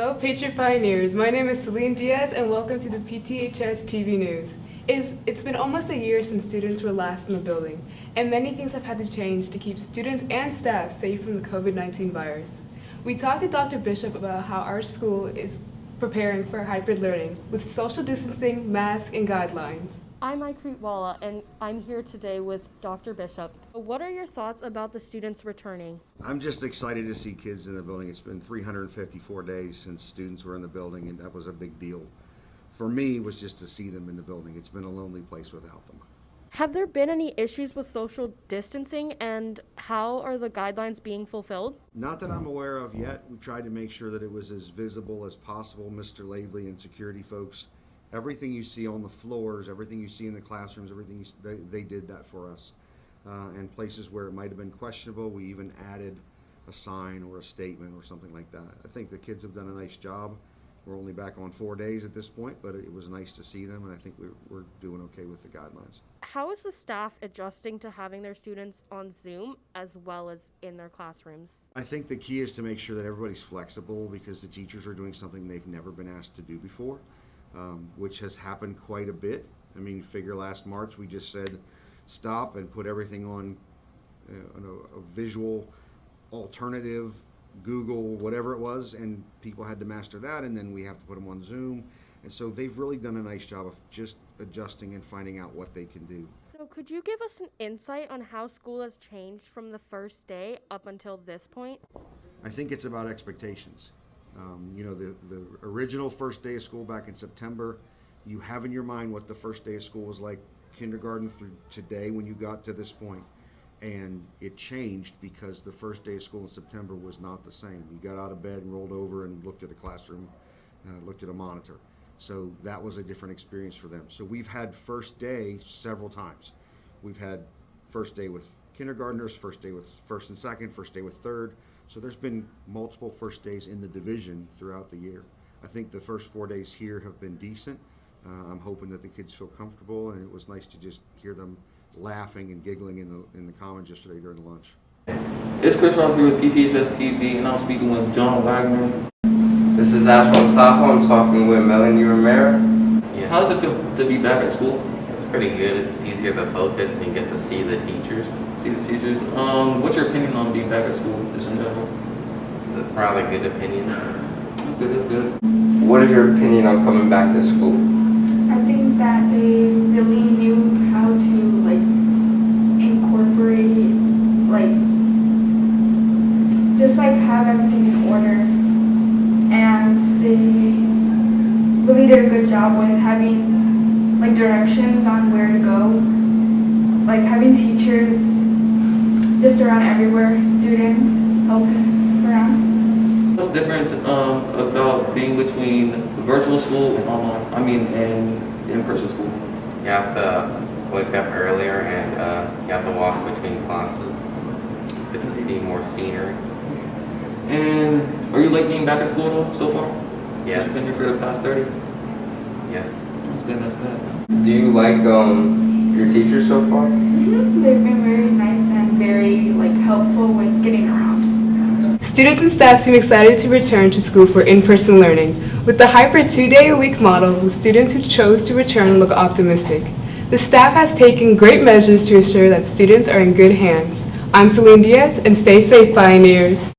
Hello, Patriot Pioneers. My name is Celine Diaz, and welcome to the PTHS TV News. It's been almost a year since students were last in the building, and many things have had to change to keep students and staff safe from the COVID-19 virus. We talked to Dr. Bishop about how our school is preparing for hybrid learning with social distancing, masks, and guidelines. I'm Ikrit Walla, and I'm here today with Dr. Bishop. What are your thoughts about the students returning? I'm just excited to see kids in the building. It's been 354 days since students were in the building, and that was a big deal. For me, it was just to see them in the building. It's been a lonely place without them. Have there been any issues with social distancing, and how are the guidelines being fulfilled? Not that I'm aware of yet. We tried to make sure that it was as visible as possible. Mr. Lavely and security folks, everything you see on the floors, everything you see in the classrooms, they did that for us. And places where it might have been questionable, we even added a sign or a statement or something like that. I think the kids have done a nice job. We're only back on 4 days at this point, but it was nice to see them, and I think we're doing okay with the guidelines. How is the staff adjusting to having their students on Zoom as well as in their classrooms? I think the key is to make sure that everybody's flexible, because the teachers are doing something they've never been asked to do before, which has happened quite a bit. I mean, figure last March we just said stop and put everything on a visual alternative, Google, whatever it was, and people had to master that, and then we have to put them on Zoom. And so they've really done a nice job of just adjusting and finding out what they can do. So could you give us an insight on how school has changed from the first day up until this point? I think it's about expectations. The original first day of school back in September, you have in your mind what the first day of school was like, kindergarten through today when you got to this point. And it changed because the first day of school in September was not the same. You got out of bed and rolled over and looked at a classroom, looked at a monitor. So that was a different experience for them. So we've had first day several times. We've had first day with kindergartners, first day with first and second, first day with third. So there's been multiple first days in the division throughout the year. I think the first 4 days here have been decent. I'm hoping that the kids feel comfortable, and it was nice to just hear them laughing and giggling in the commons yesterday during lunch. It's Chris Ross here with PTHS TV, and I'm speaking with John Wagner. This is Ashwin Sapo. I'm talking with Melanie Romero. Yeah. How does it feel to be back at school? It's pretty good. It's easier to focus and you get to see the teachers. What's your opinion on being back at school, just in general? It's a rather good opinion. That's good. What is your opinion on coming back to school? I think that they really knew how to incorporate, have everything in order, and they really did a good job with having directions on where to go, having teachers just around everywhere, students helping around. What's different about being between virtual school and online? And in-person school? You have to wake up earlier and you have to walk between classes. Get to see more scenery. And are you liking being back at school at all so far? Yes. You've been here for the past 30? Yes. That's good. Do you like your teachers so far? Mm-hmm. They've been very nice and very helpful with getting around. Students and staff seem excited to return to school for in-person learning. With the hybrid 2-day-a-week model, the students who chose to return look optimistic. The staff has taken great measures to ensure that students are in good hands. I'm Celine Diaz, and stay safe, Pioneers.